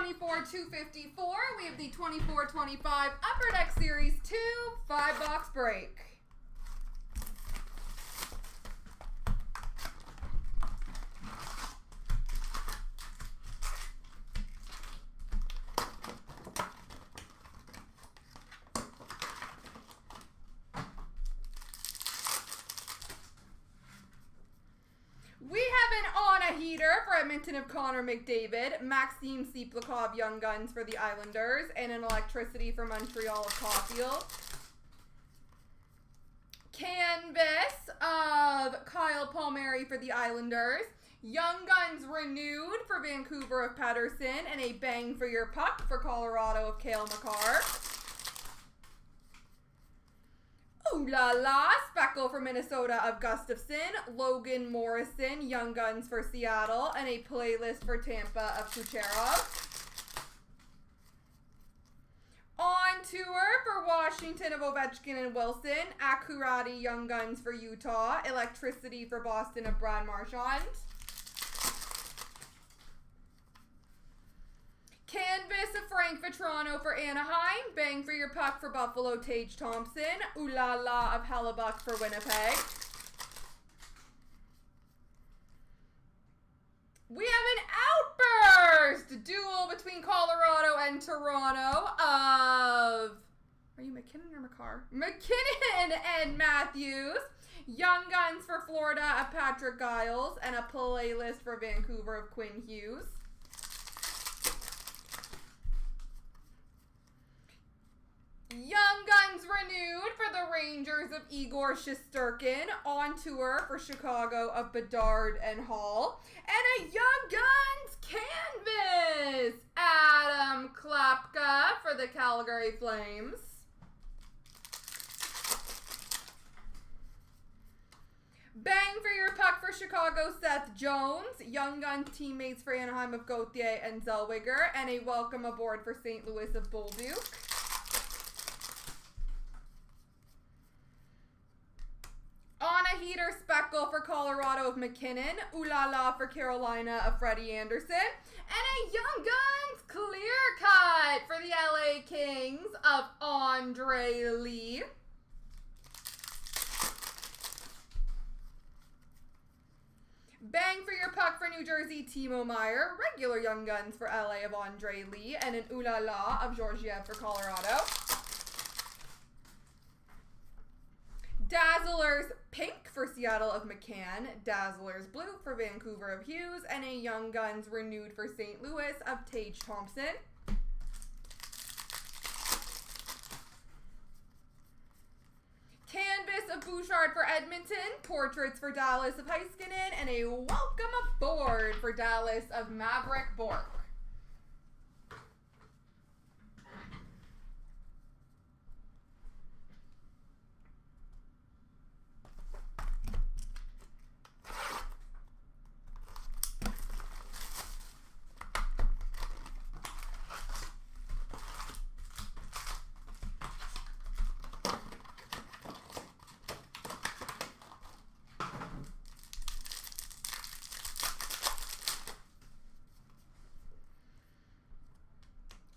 24-254. We have the 24-25 Upper Deck Series 2 5-box break. We have an on a heater for Edmonton of Connor McDavid, Maxime Siplakov Young Guns for the Islanders, and an electricity for Montreal of Caulfield. Canvas of Kyle Palmieri for the Islanders, Young Guns renewed for Vancouver of Pettersson, and a bang for your puck for Colorado of Cale Makar. Ooh la la, Speckle for Minnesota of Gustafson, Logan Morrison, Young Guns for Seattle, and a playlist for Tampa of CloutsnChara. On tour for Washington of Ovechkin and Wilson, Akurati Young Guns for Utah, electricity for Boston of Brad Marchand. Canvas of Frank Vetrano for Anaheim, bang for your puck for Buffalo, Tage Thompson, ooh la la of Hellebuck for Winnipeg. We have an outburst duel between Colorado and Toronto of, are you McKinnon or McCarr? McKinnon and Matthews. Young Guns for Florida of Patrick Giles, and a playlist for Vancouver of Quinn Hughes. Young Guns renewed for the Rangers of Igor Shesterkin, on tour for Chicago of Bedard and Hall, and a Young Guns canvas, Adam Klapka for the Calgary Flames. Bang for your puck for Chicago, Seth Jones, Young Guns teammates for Anaheim of Gauthier and Zellweger, and a welcome aboard for St. Louis of Bolduc. On a heater, Speckle for Colorado of McKinnon, ooh la la for Carolina of Freddie Anderson, and a Young Guns clear cut for the LA Kings of Andre Lee. Bang for your puck for New Jersey, Timo Meier, regular Young Guns for LA of Andre Lee, and an ooh la la of Georgiev for Colorado. Dazzlers pink for Seattle of McCann, Dazzlers blue for Vancouver of Hughes, and a Young Guns renewed for St. Louis of Tage Thompson. Canvas of Bouchard for Edmonton, portraits for Dallas of Heiskanen, and a welcome aboard for Dallas of Maverick Bork.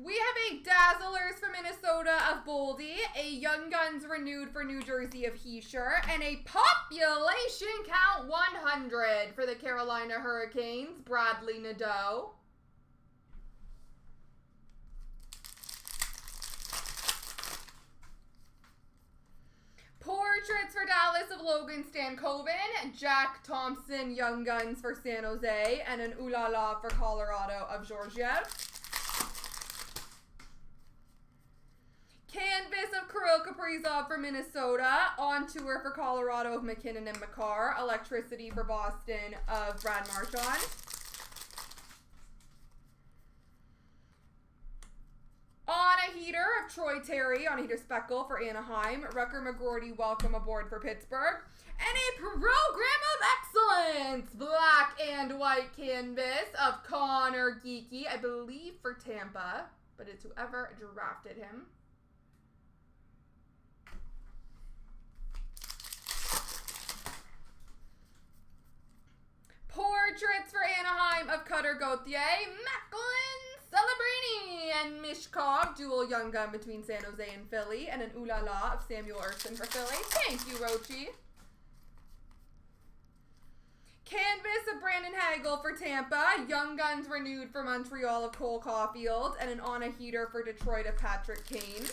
We have a Dazzlers for Minnesota of Boldy, a Young Guns renewed for New Jersey of Heischer, and a population count 100 for the Carolina Hurricanes, Bradley Nadeau. Portraits for Dallas of Logan Stankoven, Jack Thompson Young Guns for San Jose, and an ooh la la for Colorado of Georgiev. Canvas of Kirill Kaprizov for Minnesota, on tour for Colorado of McKinnon and Makar, electricity for Boston of Brad Marchand. On a heater of Troy Terry, on a heater Speckle for Anaheim, Rucker McGroarty welcome aboard for Pittsburgh, and a program of excellence, black and white canvas of Connor Geekie, I believe for Tampa, but it's whoever drafted him. Portraits for Anaheim of Cutter Gauthier, Macklin Celebrini Mishkov, dual young gun between San Jose and Philly, and an Ooh La La of Samuel Ersson for Philly. Thank you, Rochi. Canvas of Brandon Hagel for Tampa, Young Guns renewed for Montreal of Cole Caulfield, and an On a Heater for Detroit of Patrick Kane.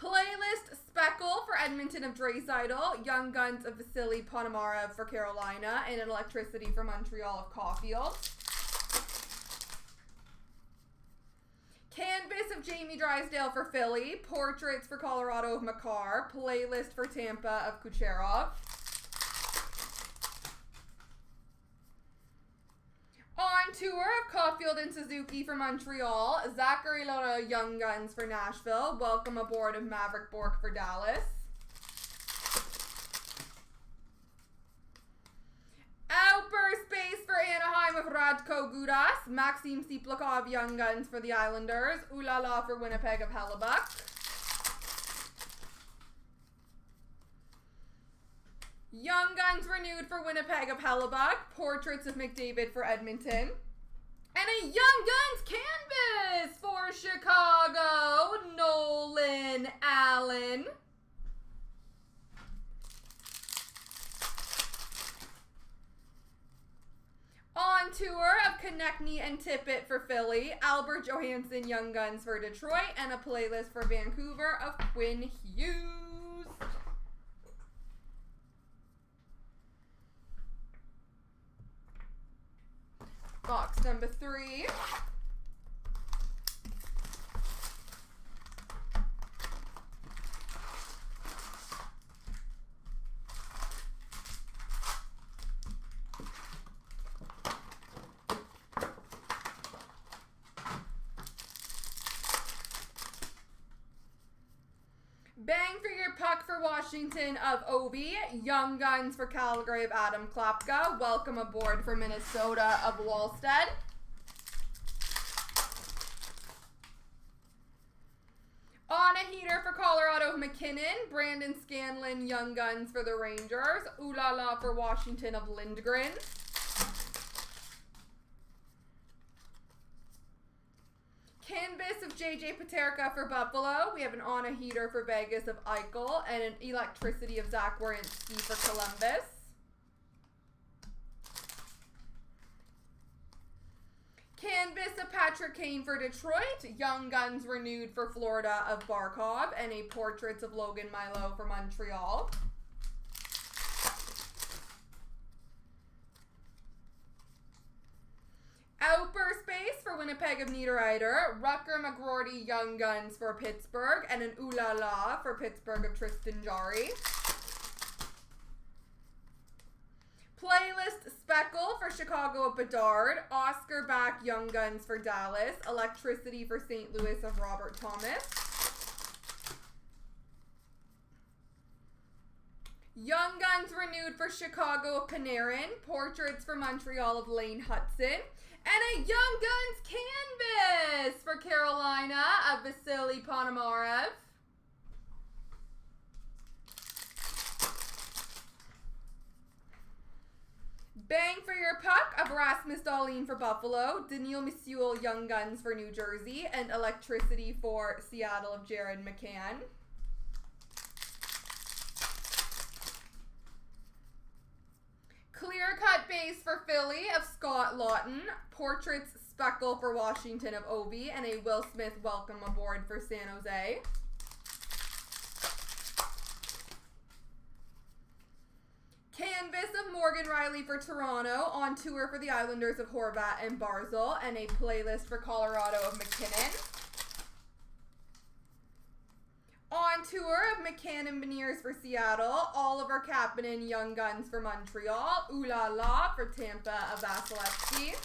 Playlist Speckle for Edmonton of Draisaitl, Young Guns of Vasily Ponomarev for Carolina, and an Electricity for Montreal of Caulfield. Canvas of Jamie Drysdale for Philly, Portraits for Colorado of Makar, Playlist for Tampa of Kucherov. On tour of Caulfield and Suzuki for Montreal, Zachary Lotta Young Guns for Nashville, Welcome Aboard of Maverick Bork for Dallas. Outburst Base for Anaheim of Radko Gudas, Maxim Siplakov Young Guns for the Islanders, Ooh La La for Winnipeg of Hellebuck. Young Guns renewed for Winnipeg of Hellebuck, Portraits of McDavid for Edmonton, and a Young Guns canvas for Chicago, Nolan Allen. On tour of Konechny and Tippett for Philly, Albert Johansson Young Guns for Detroit, and a playlist for Vancouver of Quinn Hughes. Box number 3. Bang for your puck for Washington of Obi, Young Guns for Calgary of Adam Klapka, Welcome Aboard for Minnesota of Wallstead. On a Heater for Colorado of McKinnon, Brandon Scanlon Young Guns for the Rangers, Ooh La La for Washington of Lindgren. Canvas of JJ Paterka for Buffalo. We have an On a Heater for Vegas of Eichel, and an Electricity of Zach Werenski for Columbus. Canvas of Patrick Kane for Detroit, Young Guns renewed for Florida of Barkov, and a Portraits of Logan Milo for Montreal. Outburst Base for Winnipeg of Niederreiter, Rucker McGroarty Young Guns for Pittsburgh, and an Ooh La La for Pittsburgh of Tristan Jarry. Playlist Speckle for Chicago of Bedard, Oscar Back Young Guns for Dallas, Electricity for St. Louis of Robert Thomas. Young Guns renewed for Chicago of Panarin, Portraits for Montreal of Lane Hudson, and a Young Guns canvas for Carolina of Vasily Ponomarev. Bang for your puck of Rasmus Dahlin for Buffalo, Daniil Misuel Young Guns for New Jersey, and Electricity for Seattle of Jared McCann. Clear Cut Base for Philly of Scott Lawton, Portraits Speckle for Washington of Obi, and a Will Smith Welcome Aboard for San Jose. Canvas of Morgan Riley for Toronto, on tour for the Islanders of Horvat and Barzal, and a playlist for Colorado of McKinnon. On tour of McCann and Beniers for Seattle, Oliver Kapanen Young Guns for Montreal, Ooh La La for Tampa of Vasilevsky.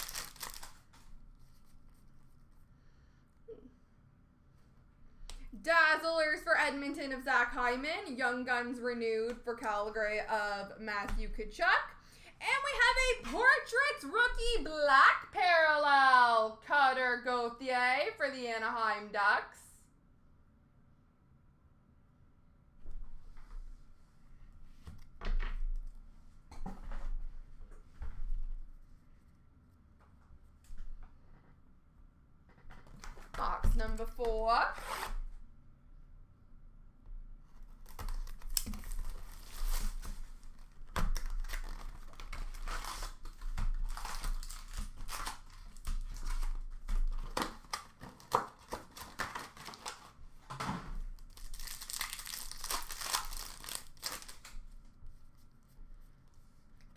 Dazzlers for Edmonton of Zach Hyman, Young Guns renewed for Calgary of Matthew Tkachuk. And we have a Portraits Rookie Black Parallel, Cutter Gauthier for the Anaheim Ducks. number 4.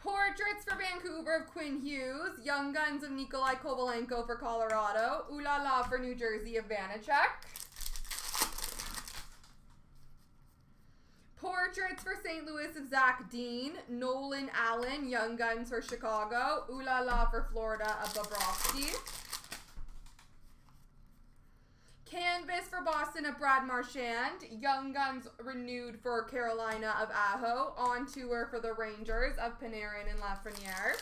Portraits for Vancouver of Quinn Hughes. Young Guns of Nikolai Kovalenko for Colorado. Ooh La La for New Jersey of Vanacek. Portraits for St. Louis of Zach Dean. Nolan Allen, Young Guns for Chicago. Ooh La La for Florida of Bobrovsky. Canvas for Boston of Brad Marchand. Young Guns renewed for Carolina of Aho. On tour for the Rangers of Panarin and Lafreniere.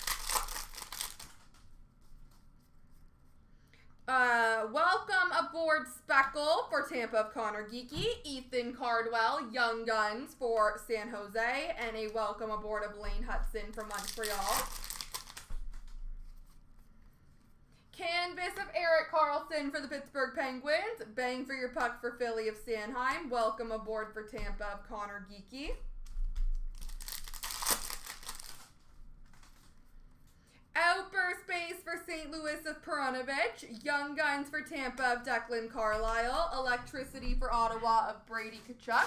Welcome aboard Speckle for Tampa of Connor Geeky. Ethan Cardwell, Young Guns for San Jose. And a welcome aboard of Lane Hudson for Montreal. Canvas of Erik Karlsson for the Pittsburgh Penguins. Bang for your puck for Philly of Sanheim. Welcome aboard for Tampa of Connor Geeky. Outburst base for St. Louis of Perunovich. Young Guns for Tampa of Declan Carlisle. Electricity for Ottawa of Brady Tkachuk.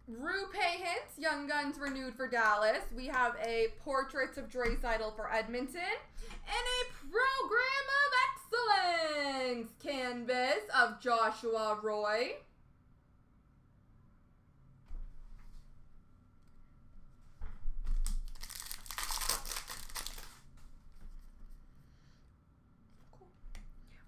Rupe Hintz, Young Guns renewed for Dallas. We have a Portraits of Draisaitl for Edmonton. And a Program of Excellence canvas of Joshua Roy.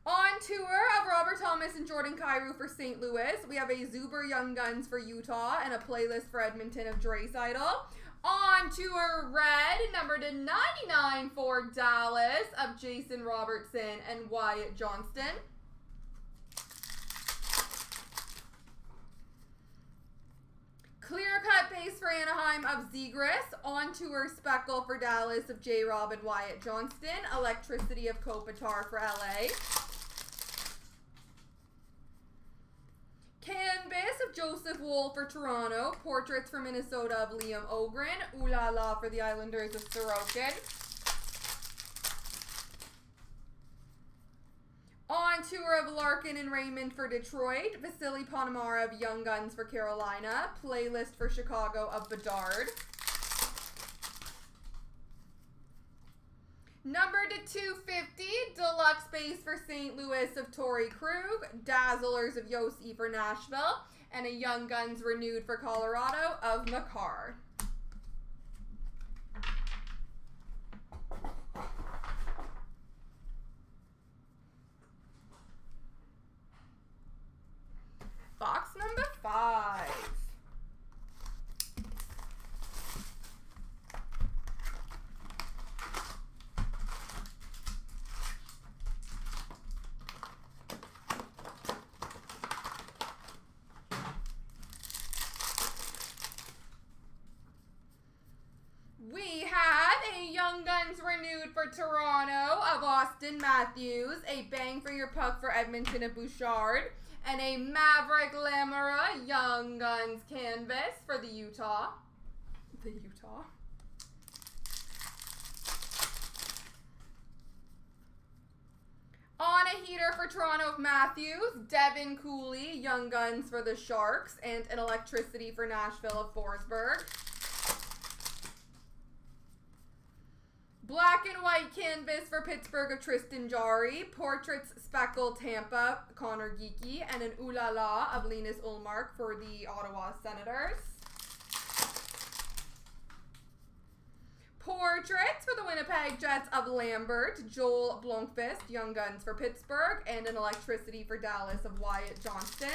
On tour of Robert Thomas and Jordan Kyrou for St. Louis. We have a Zuber Young Guns for Utah and a playlist for Edmonton of Draisaitl. On tour red, number to 99 for Dallas of Jason Robertson and Wyatt Johnston. Clear cut base for Anaheim of Zegras. On tour speckle for Dallas of J-Rob and Wyatt Johnston. Electricity of Kopitar for LA. Canvas of Joseph Wool for Toronto. Portraits for Minnesota of Liam Ogren. Ooh La La for the Islanders of Sorokin. On tour of Larkin and Raymond for Detroit. Vasily Ponomara of Young Guns for Carolina. Playlist for Chicago of Bedard. Number to 250, deluxe base for St. Louis of Torrey Krug. Dazzlers of Yossi for Nashville. And a Young Guns renewed for Colorado of Makar. Box number 5. We have a Young Guns renewed for Toronto of Austin Matthews, a Bang for Your Puck for Edmonton of Bouchard, and a Maverick Lamora Young Guns canvas for the Utah. On a heater for Toronto of Matthews, Devin Cooley Young Guns for the Sharks, and an electricity for Nashville of Forsberg. Black and white canvas for Pittsburgh of Tristan Jarry. Portraits Speckle Tampa, Connor Geeky. And an Ooh La La of Linus Ullmark for the Ottawa Senators. Portraits for the Winnipeg Jets of Lambert, Joel Blomqvist, Young Guns for Pittsburgh. And an electricity for Dallas of Wyatt Johnston.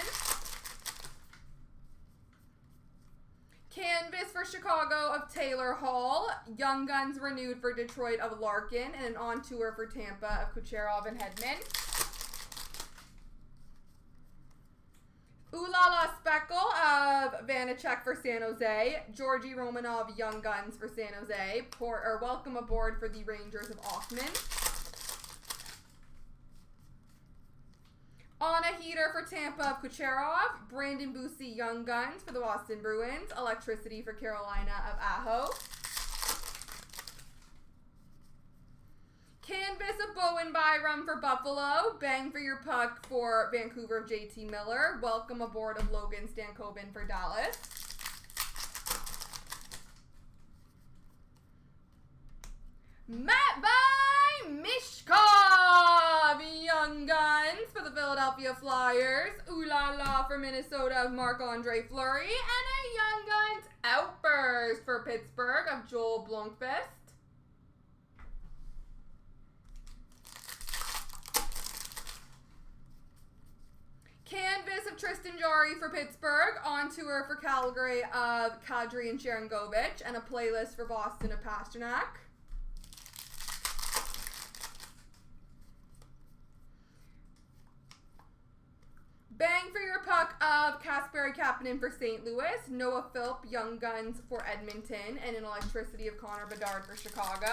Canvas for Chicago of Taylor Hall. Young Guns renewed for Detroit of Larkin. And an on tour for Tampa of Kucherov and Hedman. Ooh La La Speckle of Vanacek for San Jose. Georgi Romanov, Young Guns for San Jose. Welcome aboard for the Rangers of Offman. On a heater for Tampa of Kucherov. Brandon Bussi, Young Guns for the Boston Bruins. Electricity for Carolina of Aho. Canvas of Bowen Byram for Buffalo. Bang for your puck for Vancouver of JT Miller. Welcome aboard of Logan Stankoven for Dallas. Matt by Mishkov, Young Guns for the Philadelphia Flyers. Ooh la la for Minnesota of Marc-Andre Fleury. And a Young Guns outburst for Pittsburgh of Joel Blomqvist. Canvas of Tristan Jarry for Pittsburgh. On tour for Calgary of Kadri and Sharangovich. And a playlist for Boston of Pasternak. Bang for your puck of Kasperi Kapanen for St. Louis. Noah Philp, Young Guns for Edmonton. And an electricity of Connor Bedard for Chicago.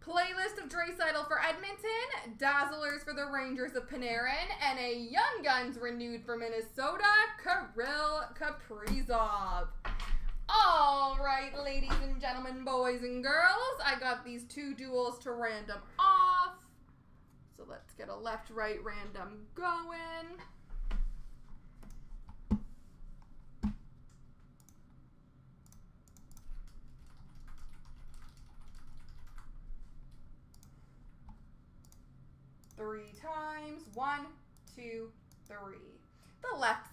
Playlist of Draisaitl for Edmonton. Dazzlers for the Rangers of Panarin. And a Young Guns renewed for Minnesota, Kirill Kaprizov. All right, ladies and gentlemen, boys and girls. I got these two duels to random off. So let's get a left-right random going. Three times. 1, 2, 3. The left